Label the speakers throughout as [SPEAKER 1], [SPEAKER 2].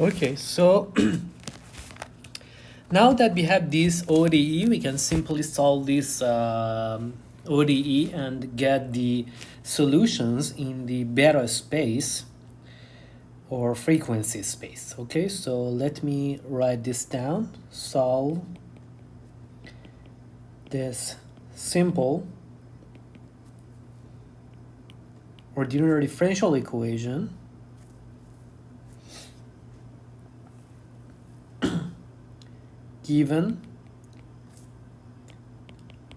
[SPEAKER 1] Okay, so now that we have this ODE, we can simply solve this ODE and get the solutions in the beta space or frequency space. Okay, so let me write this down. Solve this simple ordinary differential equation given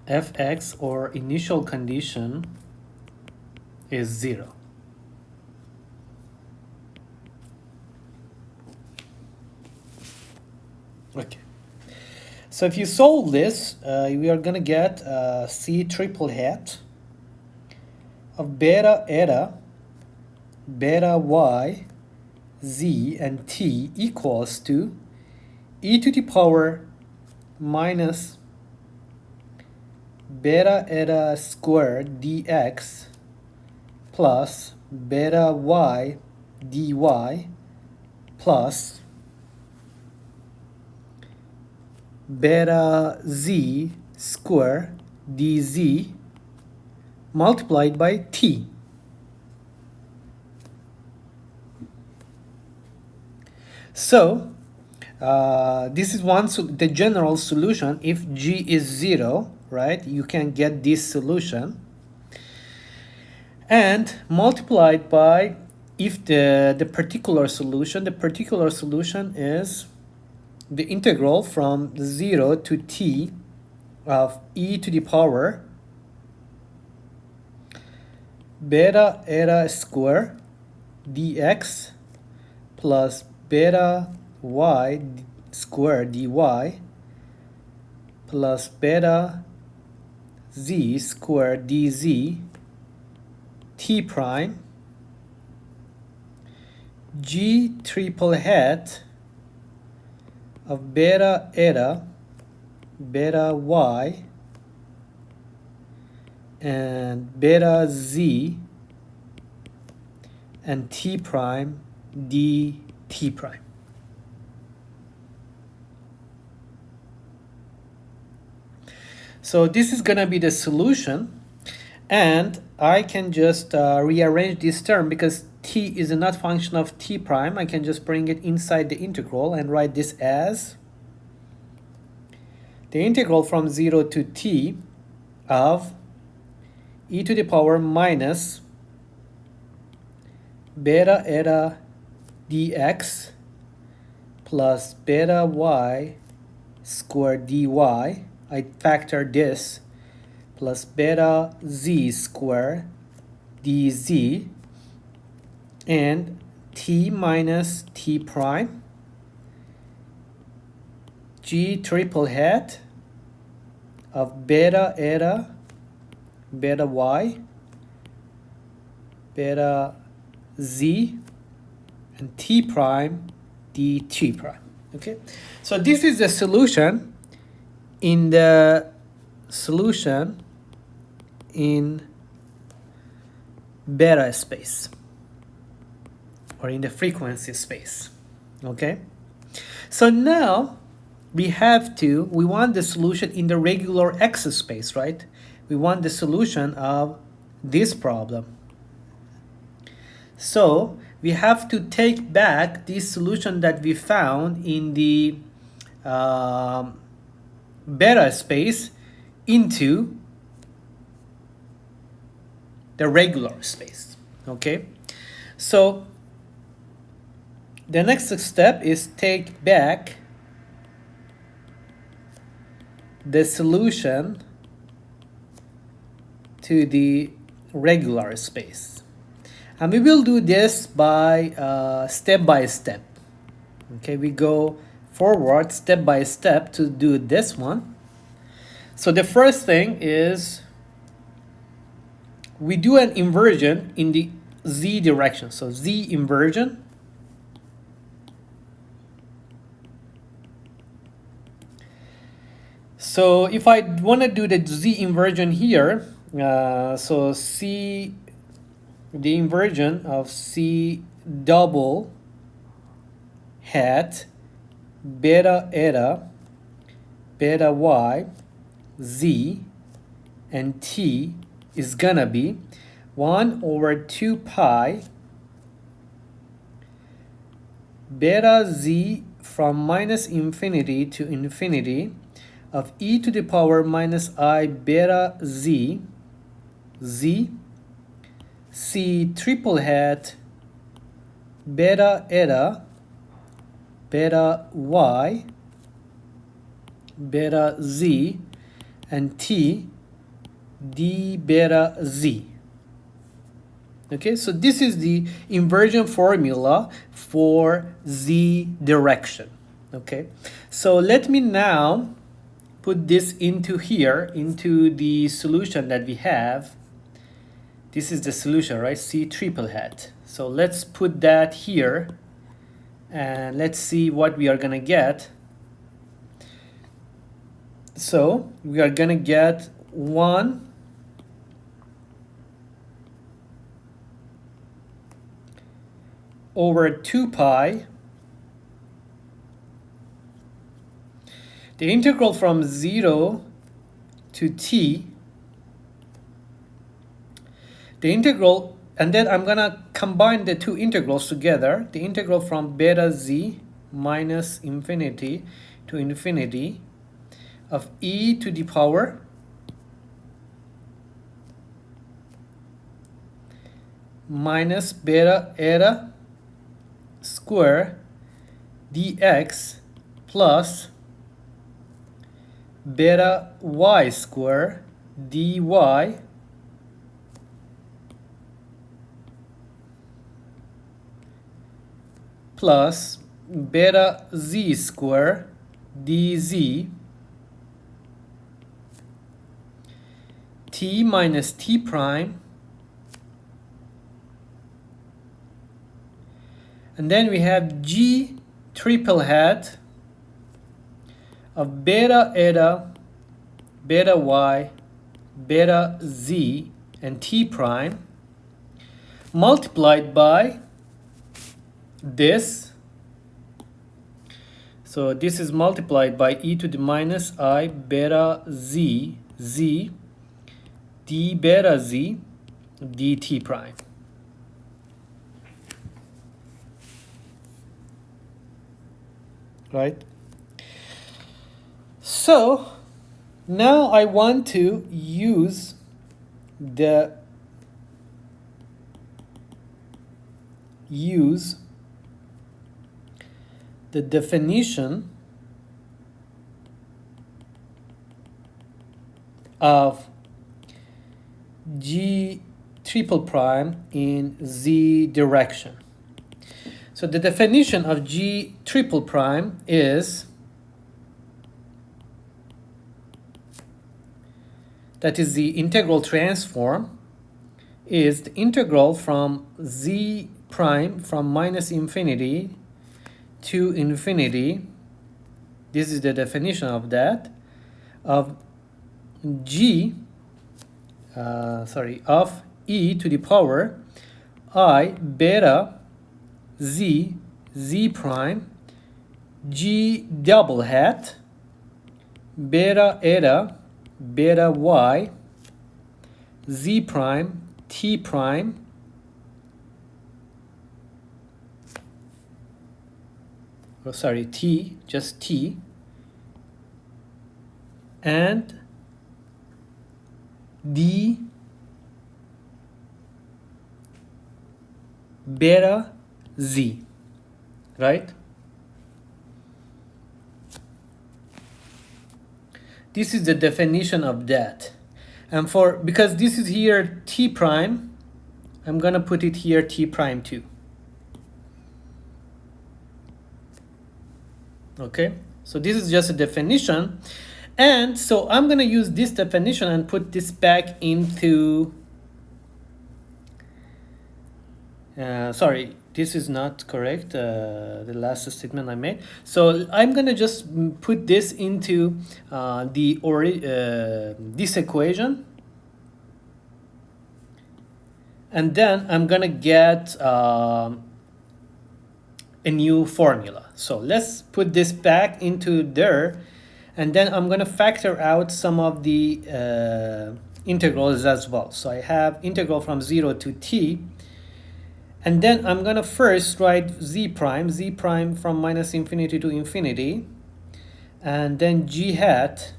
[SPEAKER 1] fx or initial condition is 0. Okay, so if you solve this, we are going to get C triple hat of beta eta, beta y, z, and t equals to e to the power minus beta eta squared dx plus beta y dy plus beta z square dz multiplied by t. So this is the general solution. If g is 0, right, you can get this solution, and multiplied by if the particular solution is the integral from 0 to t of e to the power beta eta square dx plus beta y square dy plus beta z square dz t prime g triple hat of beta eta, beta y, and beta z, and t prime dt prime. So this is going to be the solution, and I can just rearrange this term because t is a not function of t prime. I can just bring it inside the integral and write this as the integral from 0 to t of e to the power minus beta eta dx plus beta y squared dy. I factor this plus beta z square dz and t minus t prime g triple hat of beta eta, beta y, beta z, and t prime dt prime. Okay, so this is the solution in the solution in beta space or in the frequency space. Okay, so now we want the solution in the regular x space, right? We want the solution of this problem. So we have to take back this solution that we found in the beta space into the regular space. Okay, so the next step is take back the solution to the regular space, and we will do this by step by step. Okay, we go forward step by step to do this one. So the first thing is we do an inversion in the z direction. So z inversion. So if I want to do the z inversion here, so c, the inversion of c double hat beta eta beta y z and t is gonna be 1 over 2 pi beta z from minus infinity to infinity of e to the power minus I beta z c triple hat beta eta beta y beta z and t d beta z. Okay, so this is the inversion formula for z direction. Okay, so let me now put this into here, into the solution that we have. This is the solution, right? C triple hat. So let's put that here and let's see what we are gonna get. So we are gonna get 1 over 2 pi the integral from 0 to t, the integral, and then I'm gonna combine the two integrals together, the integral from beta z minus infinity to infinity of e to the power minus beta eta square dx plus beta y square dy plus beta z square dz t minus t prime, and then we have g triple hat of beta eta beta y beta z and t prime multiplied by this. So this is multiplied by e to the minus I beta z d beta z dt prime. Right? So now I want to use the definition of g triple prime in z direction. So the definition of g triple prime is that is the integral transform is the integral from z prime from minus infinity to infinity. This is the definition of that, of g of e to the power I beta z prime g double hat beta eta beta y z prime t prime t, just t, and d beta z, right? This is the definition of that. And because this is here t prime, I'm gonna put it here t prime too. Okay, so this is just a definition, and so I'm gonna use this definition and put this back into sorry, this is not correct, the last statement I made. So I'm gonna just put this into this equation, and then I'm gonna get a new formula. So let's put this back into there, and then I'm going to factor out some of the integrals as well. So I have integral from 0 to t, and then I'm going to first write z prime from minus infinity to infinity, and then g hat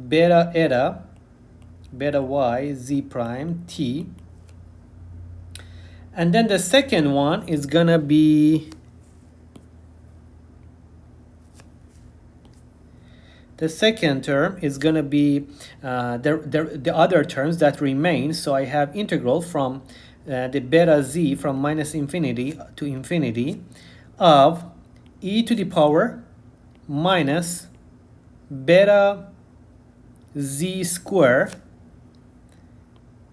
[SPEAKER 1] beta eta beta y z prime t. And then the second one is gonna be the second term is gonna be the other terms that remain. So I have integral from the beta z from minus infinity to infinity of e to the power minus beta z square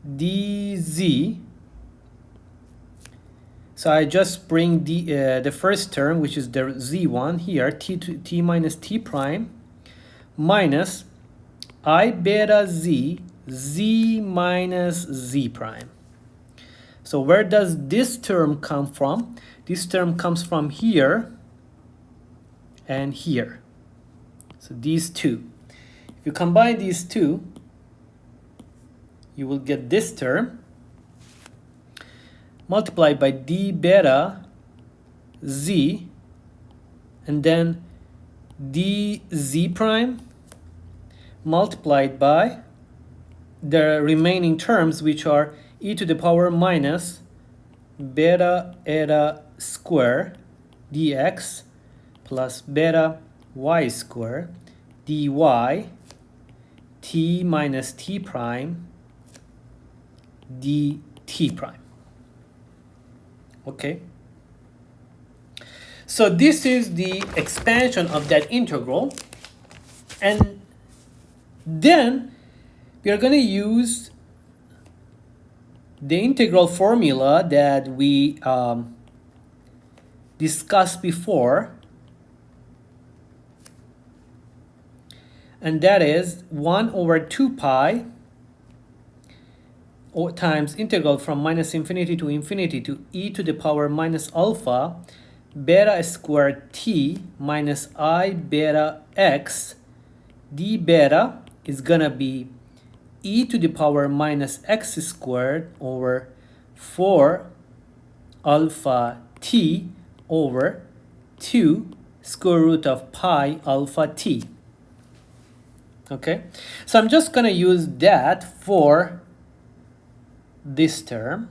[SPEAKER 1] dz. So I just bring the first term, which is the z1 here, t minus t prime, minus I beta z, z minus z prime. So where does this term come from? This term comes from here and here. So these two. If you combine these two, you will get this term multiplied by d beta z, and then dz prime multiplied by the remaining terms, which are e to the power minus beta eta square dx plus beta y square dy t minus t prime dt prime. Okay, so this is the expansion of that integral, and then we are going to use the integral formula that we discussed before, and that is 1 over 2 pi times integral from minus infinity to infinity to e to the power minus alpha beta squared t minus I beta x d beta is gonna be e to the power minus x squared over 4 alpha t over 2 square root of pi alpha t. Okay, so I'm just gonna use that for this term.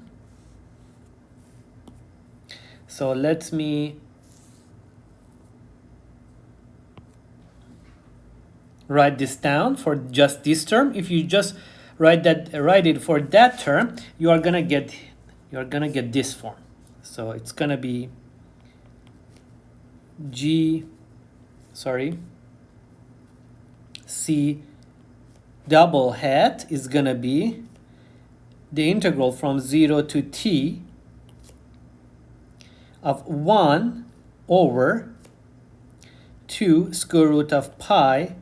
[SPEAKER 1] So let me write this down for just this term. If you just write it for that term, you're gonna get this form. So it's gonna be C double hat is gonna be the integral from 0 to t of 1 over 2 square root of pi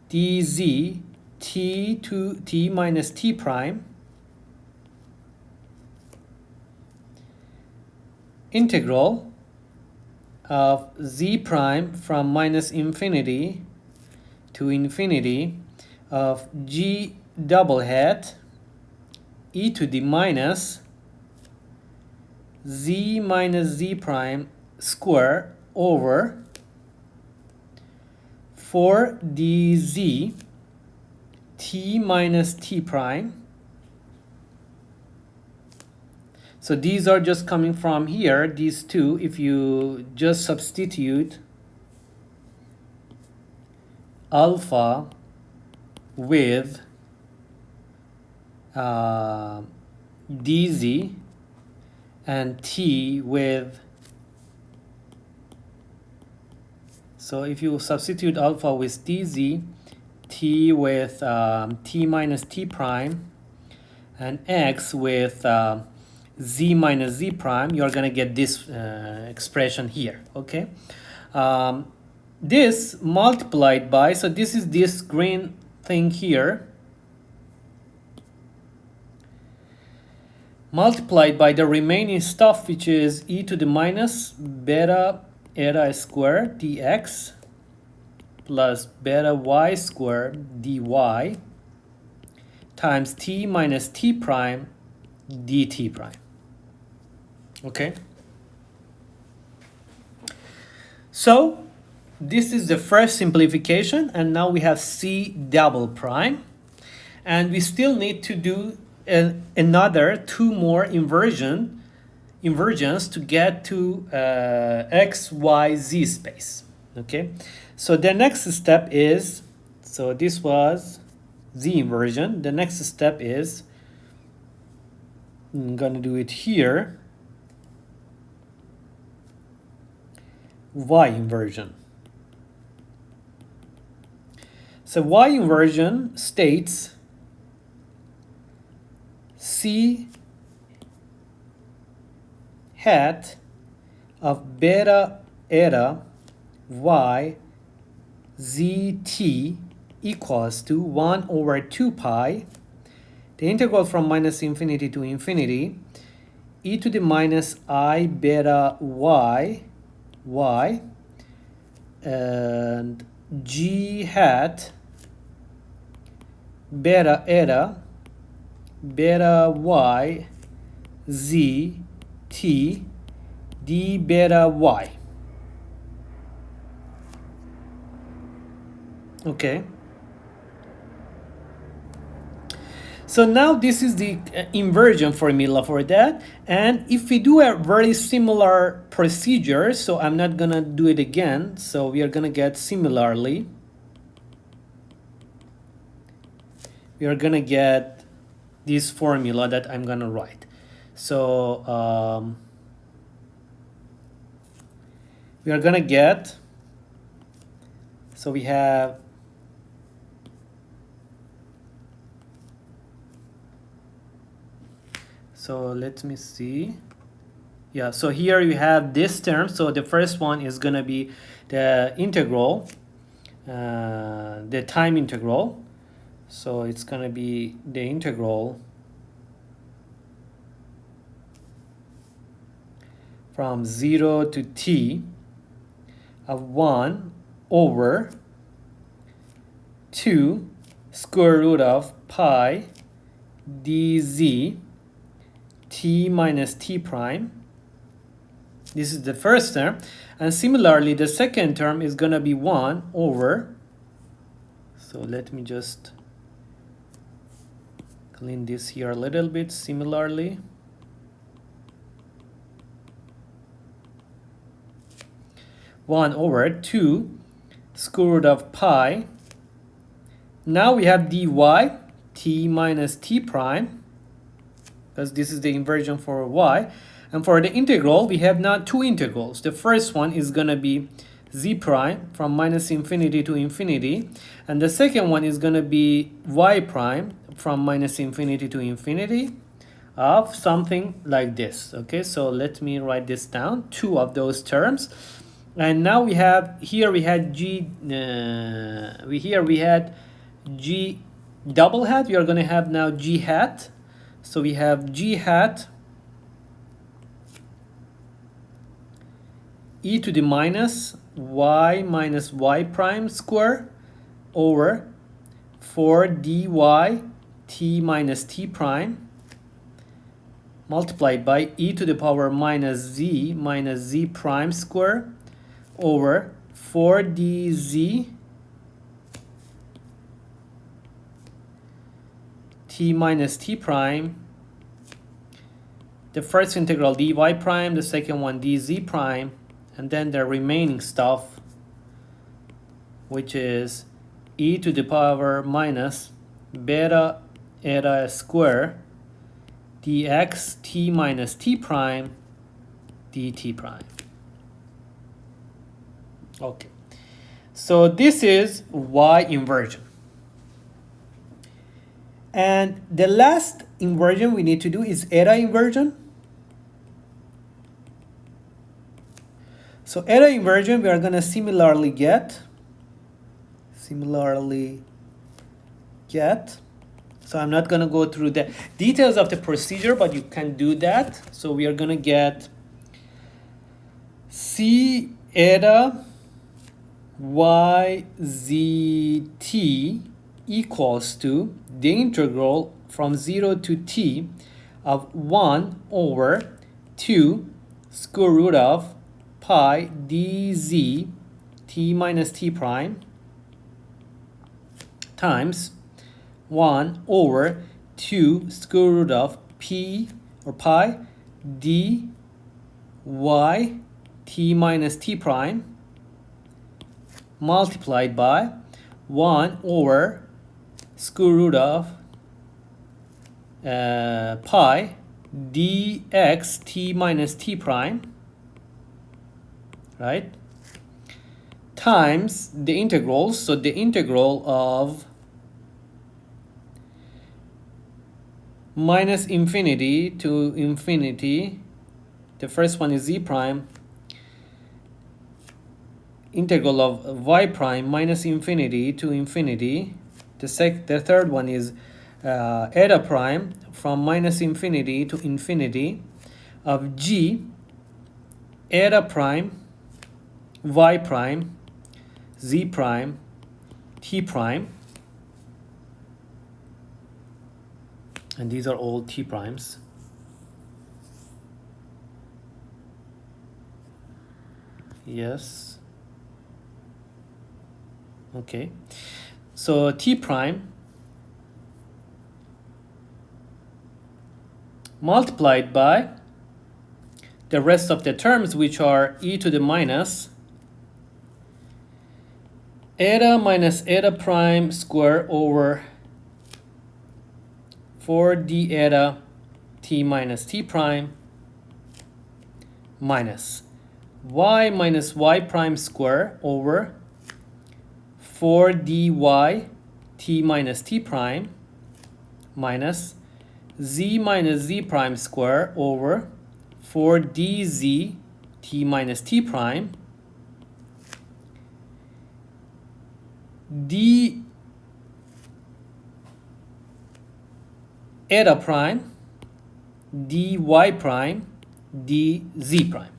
[SPEAKER 1] dz t to t minus t prime integral of z prime from minus infinity to infinity of g double hat e to the minus z minus z prime square over 4 dz t minus t prime. So these are just coming from here, these two. If you just substitute alpha with dz and t with, so if you substitute alpha with dz, t with t minus t prime, and x with z minus z prime, you're gonna get this expression here. Okay, this multiplied by, so this is this green thing here, multiplied by the remaining stuff, which is e to the minus beta eta squared dx plus beta y squared dy times t minus t prime dt prime. Okay? So this is the first simplification, and now we have c double prime, and we still need to do another two more inversions to get to x, y, z space. Okay, so the next step is, so this was z inversion. The next step is, I'm gonna do it here, y inversion. So y inversion states c hat of beta eta y zt equals to 1 over 2 pi, the integral from minus infinity to infinity, e to the minus I beta y, and g hat beta eta beta y z t d beta y. Okay, so now this is the inversion formula for that, and if we do a very similar procedure, so I'm not gonna do it again, so we are gonna get similarly, we are gonna get this formula that I'm gonna write. So we are gonna get, so we have so let me see. Yeah, so here you have this term. So the first one is going to be the integral, the time integral. So it's going to be the integral from 0 to t of 1 over 2 square root of pi dz t minus t prime. This is the first term, and similarly the second term is gonna be 1 over, so let me just clean this here a little bit. Similarly, one over 2 square root of pi. Now we have dy t minus t prime, because this is the inversion for y. And for the integral, we have now two integrals. The first one is going to be z prime from minus infinity to infinity. And the second one is going to be y prime from minus infinity to infinity of something like this. Okay, so let me write this down, two of those terms. And now we have, here we had g, we had g double hat. We are going to have now g hat. So we have g hat e to the minus y prime square over 4 dy t minus t prime multiplied by e to the power minus z prime square over 4 dz t minus t prime, the first integral dy prime, the second one dz prime, and then the remaining stuff, which is e to the power minus beta eta square dx t minus t prime dt prime. Okay, so this is y inversion. And the last inversion we need to do is eta inversion. So eta inversion, we are going to similarly get So I'm not going to go through the details of the procedure, but you can do that. So we are going to get C eta yzt equals to the integral from 0 to t of 1 over 2 square root of pi dz t minus t prime times 1 over 2 square root of p or pi dy t minus t prime multiplied by 1 over square root of pi dx t minus t prime, right, times the integrals. So the integral of minus infinity to infinity, the first one is z prime, integral of y prime minus infinity to infinity. The third one is eta prime from minus infinity to infinity of g eta prime y prime z prime t prime, and these are all t primes. Yes. Okay, so t prime multiplied by the rest of the terms, which are e to the minus eta minus eta prime square over 4 d eta t minus t prime minus y minus y prime square over 4 dy t minus t prime minus z minus z prime square over 4 dz t minus t prime d eta prime dy prime dz prime.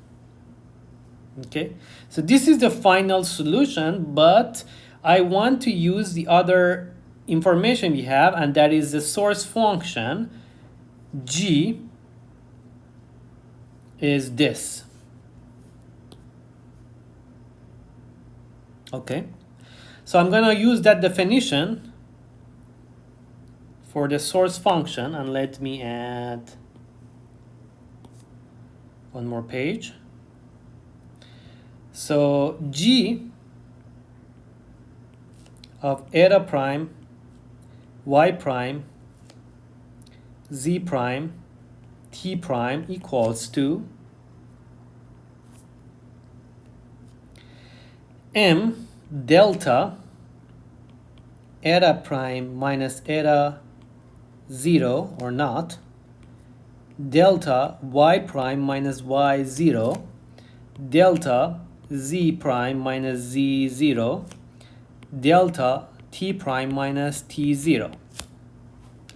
[SPEAKER 1] Okay, so this is the final solution, but I want to use the other information we have, and that is the source function g is this. Okay, so I'm going to use that definition for the source function, and let me add one more page. So g of eta prime y prime z prime t prime equals to m delta eta prime minus eta 0 or not delta y prime minus y 0 delta z prime minus z 0 delta t prime minus t 0,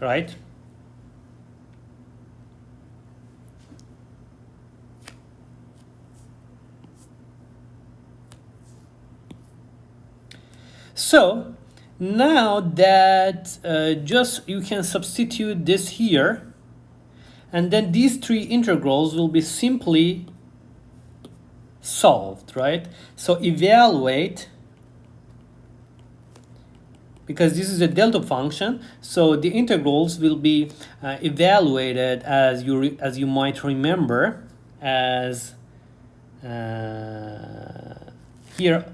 [SPEAKER 1] right? So now that just you can substitute this here, and then these three integrals will be simply solved, right? So evaluate, because this is a delta function, so the integrals will be evaluated as you might remember as here.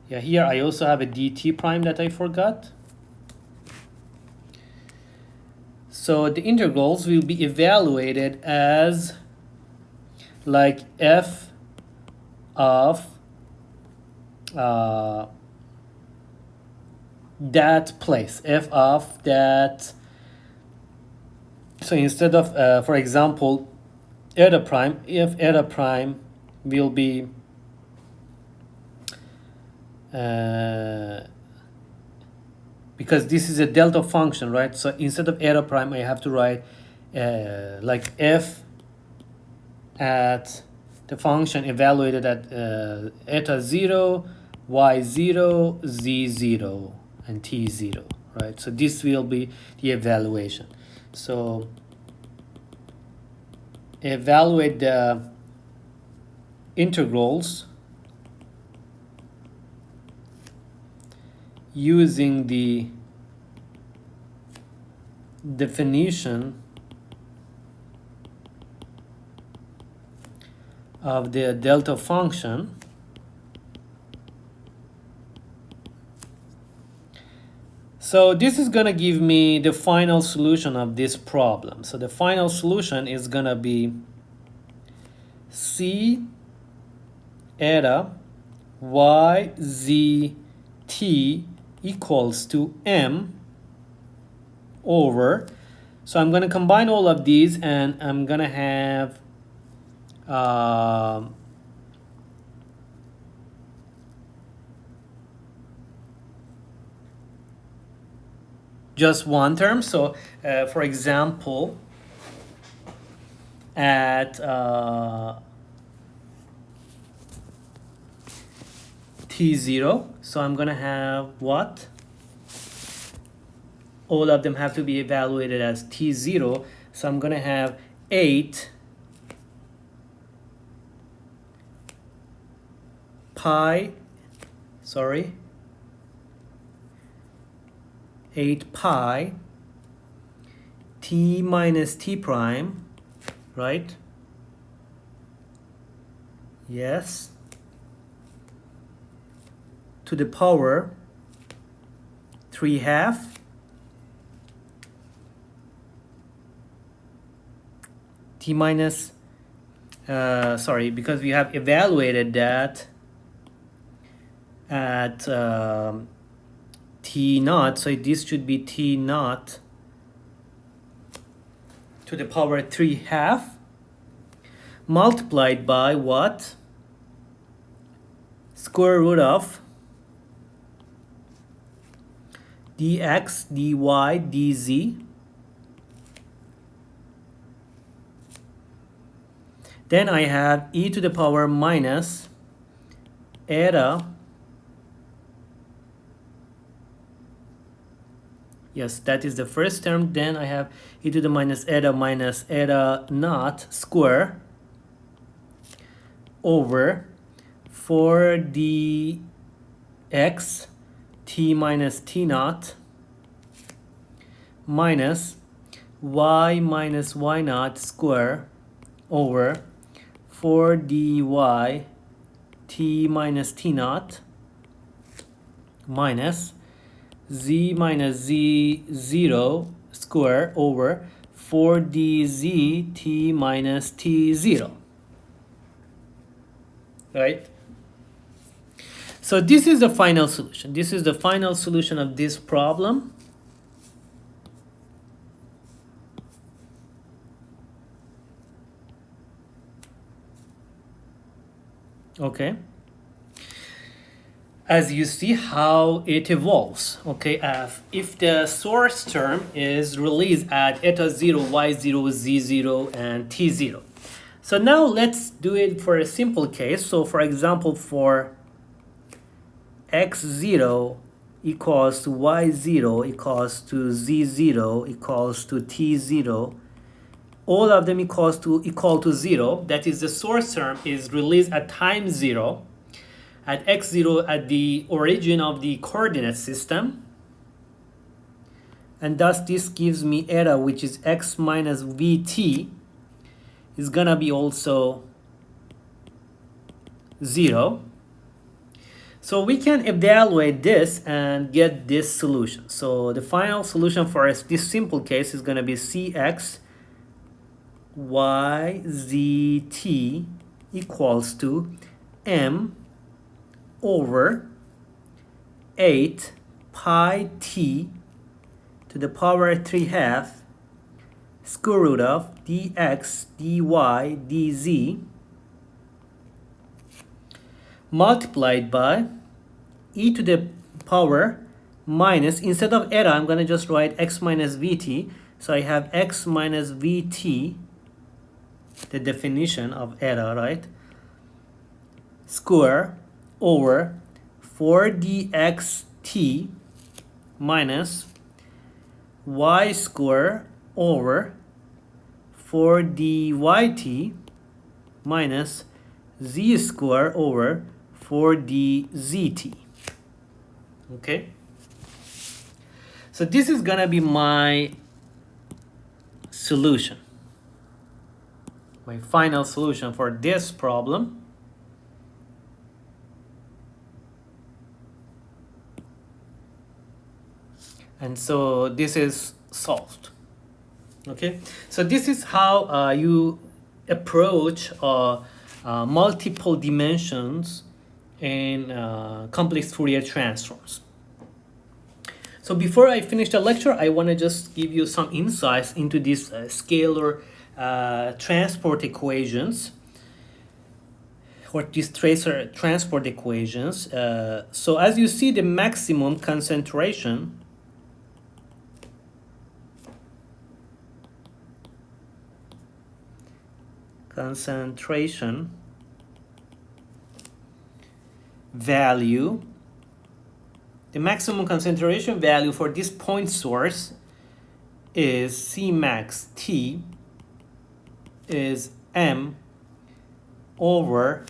[SPEAKER 1] Here I also have a dt prime that I forgot. So the integrals will be evaluated as like f of that place, f of that. So instead of, for example, eta prime, if eta prime will be because this is a delta function, right? So instead of eta prime, I have to write like f at the function evaluated at eta 0, y 0, z 0, and t 0, right? So this will be the evaluation. So evaluate the integrals using the definition of the delta function So this is gonna give me the final solution of this problem. So the final solution is gonna be C eta y z t equals to m over. So I'm gonna combine all of these and I'm gonna have just one term. So for example, at t0, so I'm gonna have what? All of them have to be evaluated as t0, so I'm gonna have 8 pi t minus t prime, right? Yes, to the power 3/2 t minus because we have evaluated that at t naught, so this should be t naught to the power 3/2 multiplied by what? Square root of dx, dy, dz. Then I have e to the power minus eta. Yes, that is the first term. Then I have e to the minus eta naught square over 4dx t minus t naught minus y naught square over 4dy t minus t naught minus z minus z0 square over 4dz t minus t0. Right? So this is the final solution. This is the final solution of this problem. Okay, as you see how it evolves. Okay, if the source term is released at eta 0, y0, z0, and t0. So now let's do it for a simple case. So for example, for x0 equals to y0 equals to z0 equals to t0, all of them equal to 0. That is, the source term is released at time 0, at x0 at the origin of the coordinate system. And thus this gives me eta, which is x minus vt, is gonna be also 0. So we can evaluate this and get this solution. So the final solution for this simple case is gonna be cx yzt equals to m over 8 pi t to the power 3/2 square root of dx, dy, dz multiplied by e to the power minus, instead of eta, I'm going to just write x minus vt. So I have x minus vt, the definition of eta, right? Square over 4dxt minus y square over 4dyt minus z square over 4dzt. Okay? So this is gonna be my solution, my final solution for this problem. And so this is solved. Okay, so this is how you approach multiple dimensions in complex Fourier transforms. So before I finish the lecture, I want to just give you some insights into these scalar transport equations, or these tracer transport equations. So as you see, the maximum concentration value, the maximum concentration value for this point source is C max T is M over,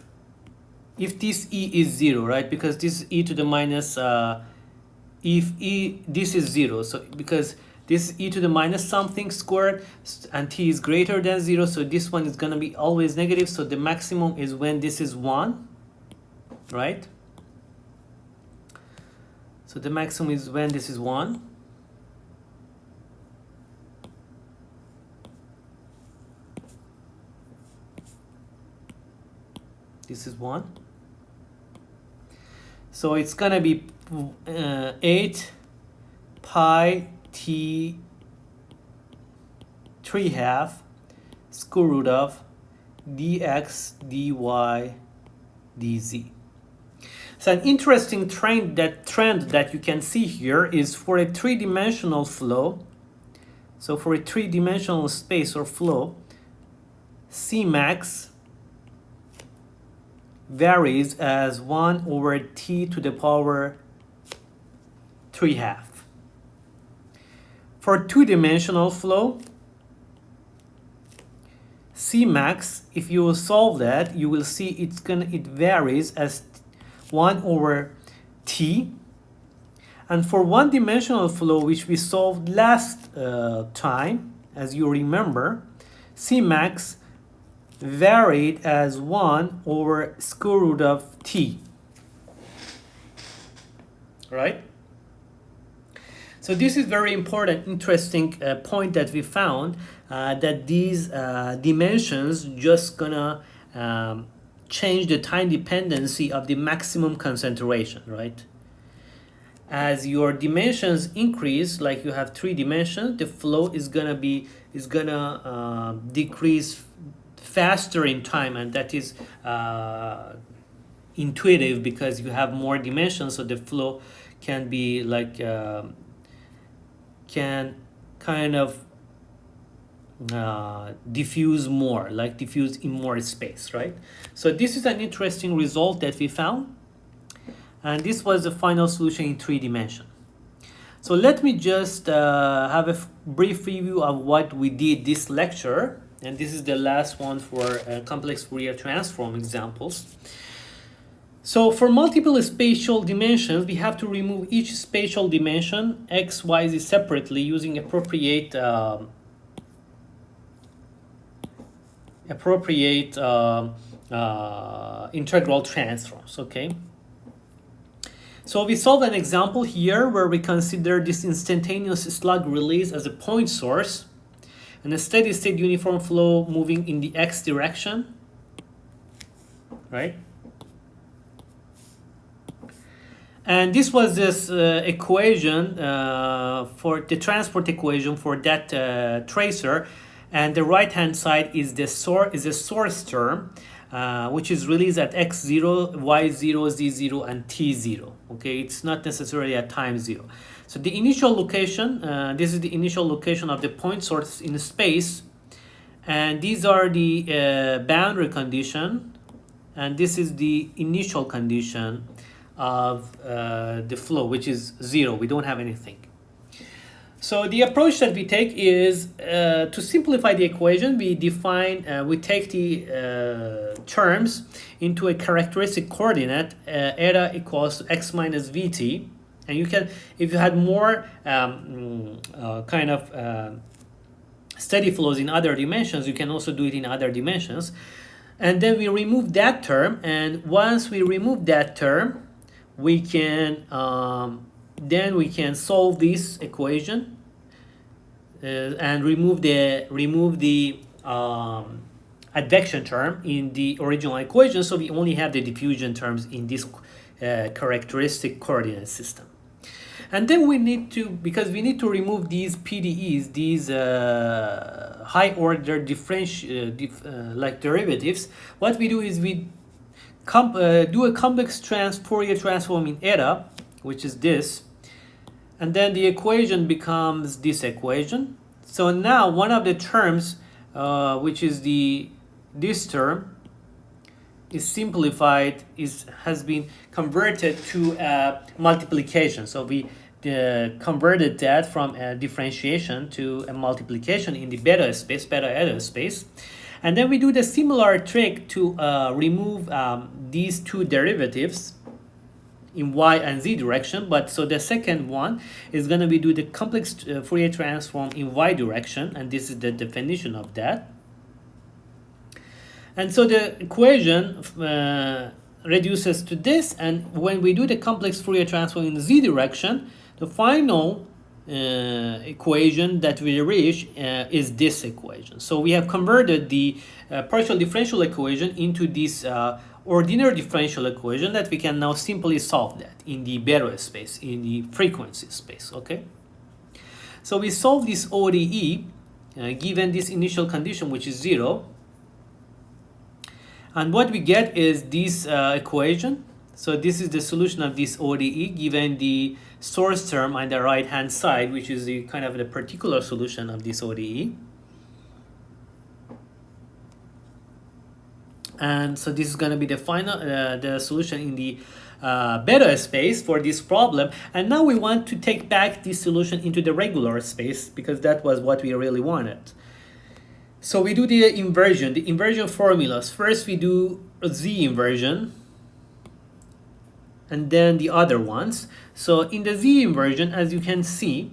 [SPEAKER 1] if this E is 0, right? Because this is E to the minus, if E, this is 0. So because this is e to the minus something squared and t is greater than 0, so this one is going to be always negative. So the maximum is when this is 1, right? So the maximum is when this is 1. This is 1. So it's going to be 8 pi t 3/2 square root of dx dy dz. So an interesting trend that you can see here is for a three-dimensional flow. So for a three-dimensional space or flow, C max varies as 1 over t to the power 3/2. For two-dimensional flow, C max, if you will solve that, you will see it varies as 1 over t. And for one-dimensional flow, which we solved last time, as you remember, C max varied as 1 over square root of t. Right? So this is very important, interesting point that we found, that these dimensions just gonna change the time dependency of the maximum concentration, right? As your dimensions increase, like you have 3 dimensions, the flow is gonna decrease faster in time, and that is intuitive because you have more dimensions, so the flow can be like can kind of diffuse more, like diffuse in more space, right? So this is an interesting result that we found, and this was the final solution in 3 dimensions. So let me just have a brief review of what we did this lecture, and this is the last one for complex Fourier transform examples. So for multiple spatial dimensions, we have to remove each spatial dimension, x, y, z, separately using appropriate integral transforms, okay? So we solved an example here where we consider this instantaneous slug release as a point source and a steady state uniform flow moving in the x direction, right? And this was this equation for the transport equation for that tracer, and the right hand side is the source term, which is released at x0, y0, z0, and t0. Okay, it's not necessarily at time 0. So the initial location, this is the initial location of the point source in space, and these are the boundary condition, and this is the initial condition of the flow, which is 0. We don't have anything. So the approach that we take is to simplify the equation. We define, we take the terms into a characteristic coordinate, eta equals to x minus vt. And you can, if you had more kind of steady flows in other dimensions, you can also do it in other dimensions. And then we remove that term, and once we remove that term, we can then we can solve this equation and remove the advection term in the original equation, so we only have the diffusion terms in this characteristic coordinate system. And then we need to, because we need to remove these PDEs, these high order like derivatives, what we do is we do a complex Fourier transform in eta, which is this, and then the equation becomes this equation. So now one of the terms, which is this term, is simplified, has been converted to multiplication. So we converted that from a differentiation to a multiplication in the beta eta space. And then we do the similar trick to remove these two derivatives in y and z direction. But so the second one is going to be do the complex Fourier transform in y direction, and this is the definition of that. And so the equation reduces to this, and when we do the complex Fourier transform in the z direction, the final equation that we reach is this equation. So we have converted the partial differential equation into this ordinary differential equation that we can now simply solve that in the beta space, in the frequency space. Okay, so we solve this ODE given this initial condition, which is 0. And what we get is this equation. So this is the solution of this ODE given the source term on the right hand side, which is the kind of the particular solution of this ODE. And so this is going to be the final the solution in the beta space for this problem. And now we want to take back this solution into the regular space, because that was what we really wanted. So we do the inversion formulas. First we do Z inversion, and then the other ones. So in the Z inversion, as you can see,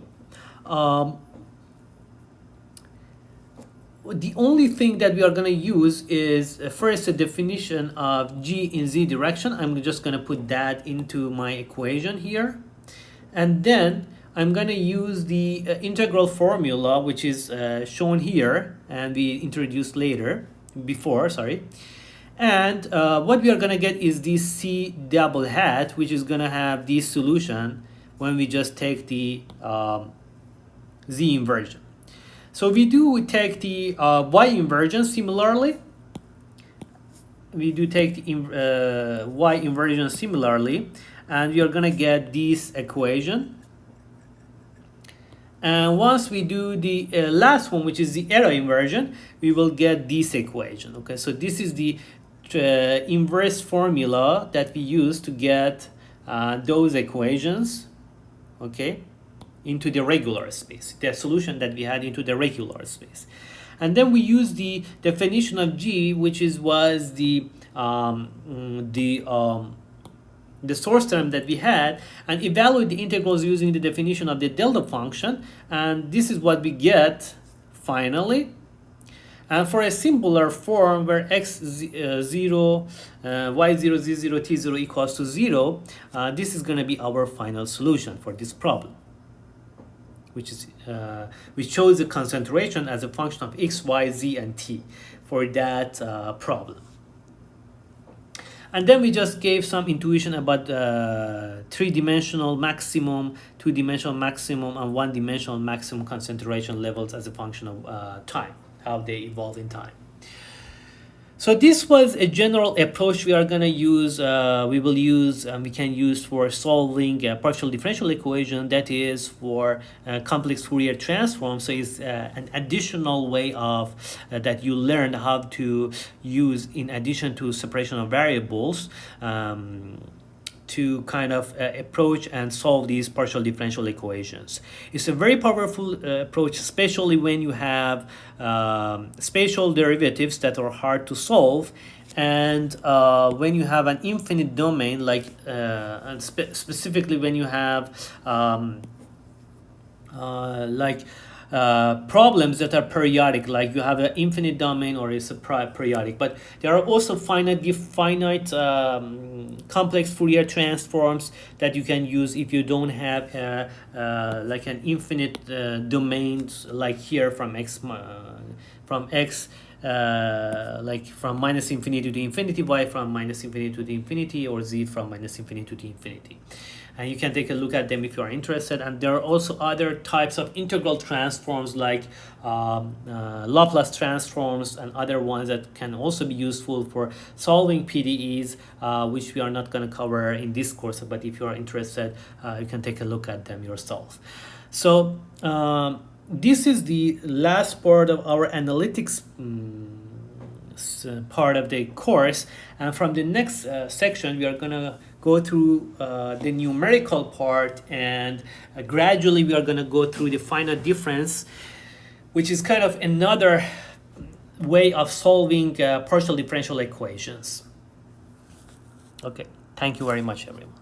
[SPEAKER 1] the only thing that we are going to use is first a definition of G in Z direction. I'm just going to put that into my equation here. And then I'm going to use the integral formula, which is shown here, and we introduced before. And what we are going to get is this C double hat, which is going to have this solution when we just take the Z inversion. So we take the Y inversion similarly. We do take the Y inversion similarly, and we are going to get this equation. And once we do the last one, which is the error inversion, we will get this equation. Okay, so this is the inverse formula that we use to get those equations, okay, into the regular space, the solution that we had into the regular space. And then we use the definition of G, which was the source term that we had, and evaluate the integrals using the definition of the delta function, and this is what we get finally. And for a simpler form where x0, y0, z0, t0 equals to 0, this is going to be our final solution for this problem, which is we chose the concentration as a function of x, y, z, and t for that problem. And then we just gave some intuition about three-dimensional maximum, two-dimensional maximum, and one-dimensional maximum concentration levels as a function of time, how they evolve in time. So this was a general approach we are going to use, we can use for solving a partial differential equation, that is for complex Fourier transform. So it's an additional way of that you learn how to use in addition to separation of variables, to kind of approach and solve these partial differential equations. It's a very powerful approach, especially when you have spatial derivatives that are hard to solve, and when you have an infinite domain, like and specifically when you have problems that are periodic, like you have an infinite domain or it's a periodic, but there are also finite complex Fourier transforms that you can use if you don't have like an infinite domains, like here from x like from minus infinity to infinity, y from minus infinity to the infinity, or z from minus infinity to the infinity. And you can take a look at them if you are interested. And there are also other types of integral transforms, like Laplace transforms and other ones that can also be useful for solving PDEs, which we are not going to cover in this course, but if you are interested, you can take a look at them yourself. So this is the last part of our analytics part of the course, and from the next section we are going to go through the numerical part, and gradually we are going to go through the finite difference, which is kind of another way of solving partial differential equations. Okay, thank you very much, everyone.